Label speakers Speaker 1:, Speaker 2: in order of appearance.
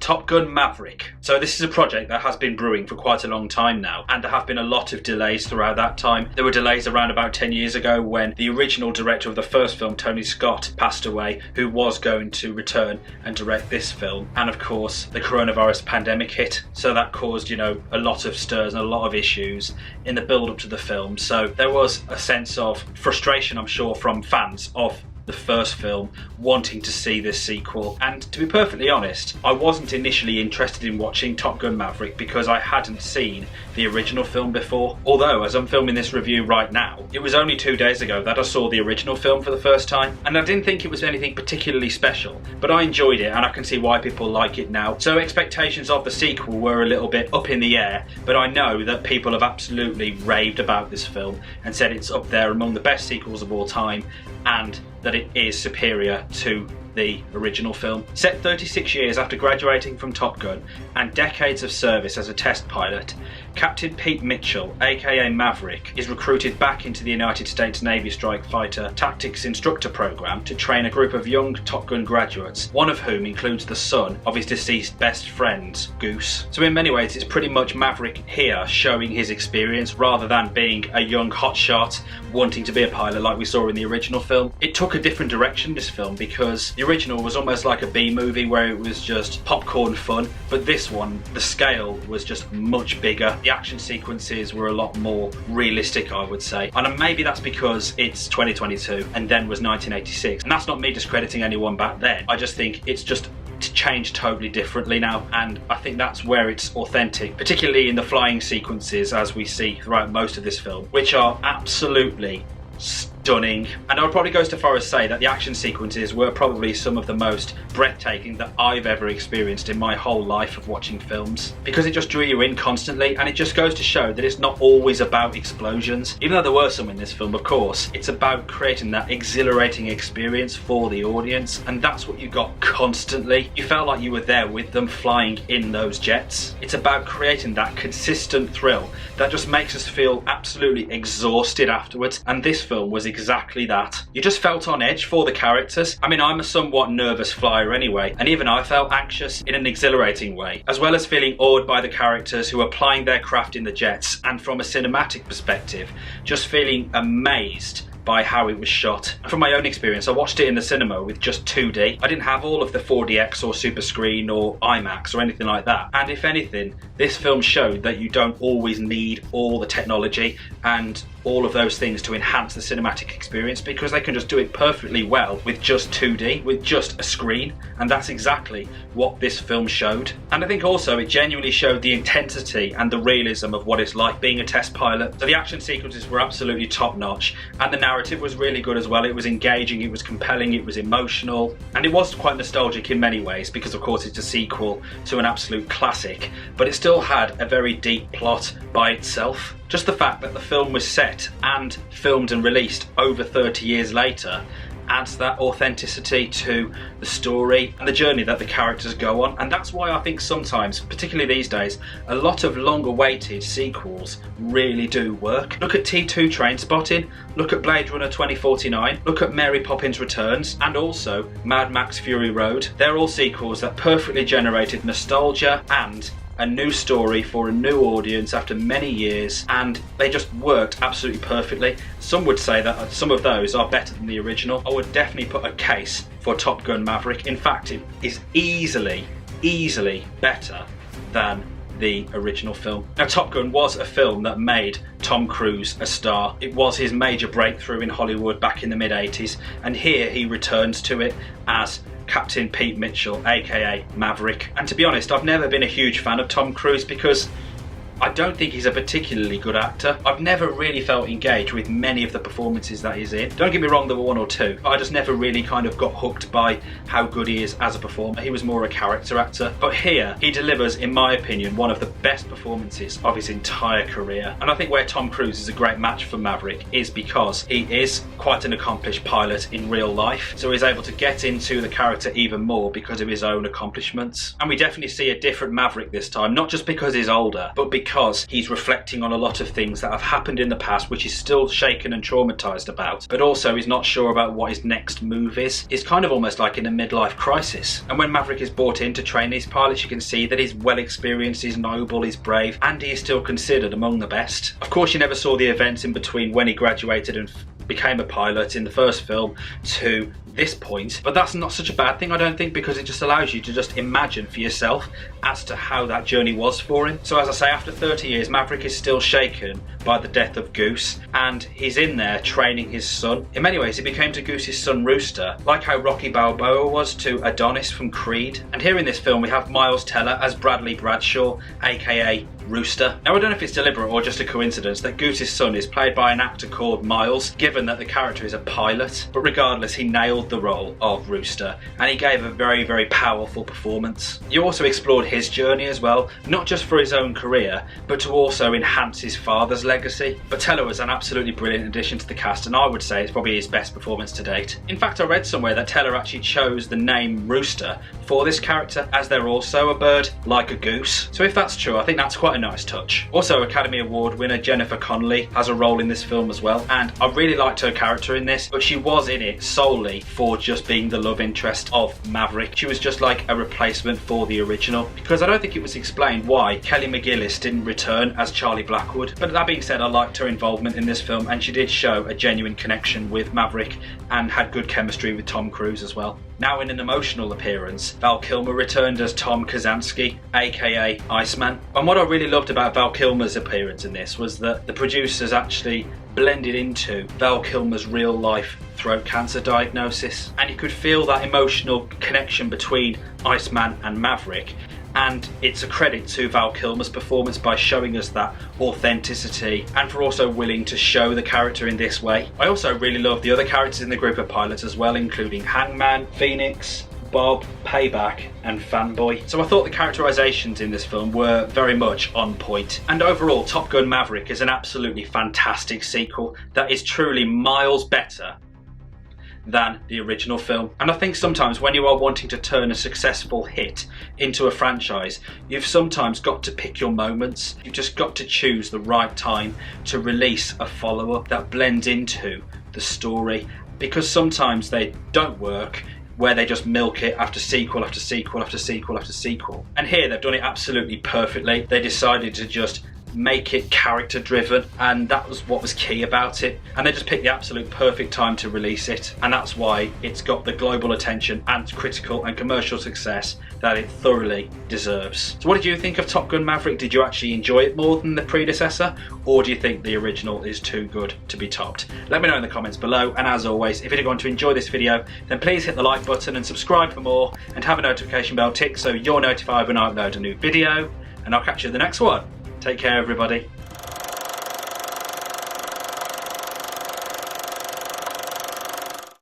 Speaker 1: Top Gun Maverick. So this is a project that has been brewing for quite a long time now, and there have been a lot of delays throughout that time. There were delays around about 10 years ago when the original director of the first film, Tony Scott, passed away, who was going to return and direct this film. And of course, the coronavirus pandemic hit, so that caused, a lot of stirs and a lot of issues in the build-up to the film. So there was a sense of frustration, I'm sure, from fans of the first film wanting to see this sequel. And to be perfectly honest, I wasn't initially interested in watching Top Gun Maverick because I hadn't seen the original film before. Although, as I'm filming this review right now, it was only 2 days ago that I saw the original film for the first time, and I didn't think it was anything particularly special, but I enjoyed it and I can see why people like it now. So expectations of the sequel were a little bit up in the air, but I know that people have absolutely raved about this film and said it's up there among the best sequels of all time, and that it is superior to the original film. Set 36 years after graduating from Top Gun and decades of service as a test pilot, Captain Pete Mitchell, aka Maverick, is recruited back into the United States Navy Strike Fighter Tactics Instructor Program to train a group of young Top Gun graduates, one of whom includes the son of his deceased best friend, Goose. So in many ways it's pretty much Maverick here showing his experience rather than being a young hotshot wanting to be a pilot like we saw in the original film. It took a different direction, this film, because the original was almost like a B movie where it was just popcorn fun, but this one, the scale was just much bigger. The action sequences were a lot more realistic, I would say, and maybe that's because it's 2022 and then was 1986, and that's not me discrediting anyone back then. I just think it's just changed totally differently now, and I think that's where it's authentic, particularly in the flying sequences as we see throughout most of this film, which are absolutely stunning. And I would probably go so far as say that the action sequences were probably some of the most breathtaking that I've ever experienced in my whole life of watching films, because it just drew you in constantly, and it just goes to show that it's not always about explosions. Even though there were some in this film, of course, it's about creating that exhilarating experience for the audience, and that's what you got constantly. You felt like you were there with them flying in those jets. It's about creating that consistent thrill that just makes us feel absolutely exhausted afterwards, and this film was exactly that. You just felt on edge for the characters. I mean, I'm a somewhat nervous flyer anyway, and even I felt anxious in an exhilarating way, as well as feeling awed by the characters who are plying their craft in the jets, and from a cinematic perspective, just feeling amazed by how it was shot. From my own experience, I watched it in the cinema with just 2D. I didn't have all of the 4DX or Super Screen or IMAX or anything like that. And if anything, this film showed that you don't always need all the technology and all of those things to enhance the cinematic experience, because they can just do it perfectly well with just 2D, with just a screen, and that's exactly what this film showed. And I think also it genuinely showed the intensity and the realism of what it's like being a test pilot. So the action sequences were absolutely top notch, and the narrative was really good as well. It was engaging, it was compelling, it was emotional, and it was quite nostalgic in many ways, because of course it's a sequel to an absolute classic, but it still had a very deep plot by itself. Just the fact that the film was set and filmed and released over 30 years later adds that authenticity to the story and the journey that the characters go on. And that's why I think sometimes, particularly these days, a lot of long awaited sequels really do work. Look at T2 Trainspotting, look at Blade Runner 2049, look at Mary Poppins Returns, and also Mad Max Fury Road. They're all sequels that perfectly generated nostalgia and a new story for a new audience after many years, and they just worked absolutely perfectly. Some would say that some of those are better than the original. I would definitely put a case for Top Gun Maverick. In fact, it is easily better than the original film. Now, Top Gun was a film that made Tom Cruise a star. It was his major breakthrough in Hollywood back in the mid-80s, and here he returns to it as Captain Pete Mitchell, aka Maverick. And to be honest, I've never been a huge fan of Tom Cruise because I don't think he's a particularly good actor. I've never really felt engaged with many of the performances that he's in. Don't get me wrong, there were one or two, but I just never really kind of got hooked by how good he is as a performer. He was more a character actor. But here, he delivers, in my opinion, one of the best performances of his entire career. And I think where Tom Cruise is a great match for Maverick is because he is quite an accomplished pilot in real life. So he's able to get into the character even more because of his own accomplishments. And we definitely see a different Maverick this time, not just because he's older, but because because he's reflecting on a lot of things that have happened in the past, which he's still shaken and traumatized about, but also he's not sure about what his next move is. He's kind of almost like in a midlife crisis. And when Maverick is brought in to train these pilots, you can see that he's well experienced, he's noble, he's brave, and he is still considered among the best. Of course, you never saw the events in between when he graduated and became a pilot in the first film to this point, but that's not such a bad thing, I don't think, because it just allows you to just imagine for yourself as to how that journey was for him. So as I say, after 30 years, Maverick is still shaken by the death of Goose, and he's in there training his son. In many ways, he became to Goose's son Rooster, like how Rocky Balboa was to Adonis from Creed. And here in this film, we have Miles Teller as Bradley Bradshaw, aka Rooster. Now, I don't know if it's deliberate or just a coincidence that Goose's son is played by an actor called Miles, given that the character is a pilot, but regardless, he nailed the role of Rooster, and he gave a very, very powerful performance. You also explored his journey as well, not just for his own career, but to also enhance his father's legacy. But Teller was an absolutely brilliant addition to the cast, and I would say it's probably his best performance to date. In fact, I read somewhere that Teller actually chose the name Rooster for this character, as they're also a bird, like a goose. So if that's true, I think that's quite a nice touch. Also, Academy Award winner Jennifer Connelly has a role in this film as well, and I really liked her character in this, but she was in it solely for just being the love interest of Maverick. She was just like a replacement for the original, because I don't think it was explained why Kelly McGillis didn't return as Charlie Blackwood. But that being said, I liked her involvement in this film, and she did show a genuine connection with Maverick and had good chemistry with Tom Cruise as well. Now, in an emotional appearance, Val Kilmer returned as Tom Kazansky, aka Iceman. And what I really loved about Val Kilmer's appearance in this was that the producers actually blended into Val Kilmer's real life throat cancer diagnosis, and you could feel that emotional connection between Iceman and Maverick. And it's a credit to Val Kilmer's performance by showing us that authenticity, and for also willing to show the character in this way. I also really love the other characters in the group of pilots as well, including Hangman, Phoenix, Bob, Payback, and Fanboy. So I thought the characterizations in this film were very much on point. And overall, Top Gun Maverick is an absolutely fantastic sequel that is truly miles better than the original film. And I think sometimes when you are wanting to turn a successful hit into a franchise, you've sometimes got to pick your moments. You've just got to choose the right time to release a follow-up that blends into the story, because sometimes they don't work, where they just milk it after sequel after sequel after sequel after sequel. And here they've done it absolutely perfectly. They decided to just make it character driven, and that was what was key about it, and they just picked the absolute perfect time to release it, and that's why it's got the global attention and critical and commercial success that it thoroughly deserves. So what did you think of Top Gun Maverick? Did you actually enjoy it more than the predecessor, or do you think the original is too good to be topped? Let me know in the comments below, and as always, if you're going to enjoy this video, then please hit the like button and subscribe for more, and have a notification bell tick so you're notified when I upload a new video, and I'll catch you in the next one. Take care, everybody.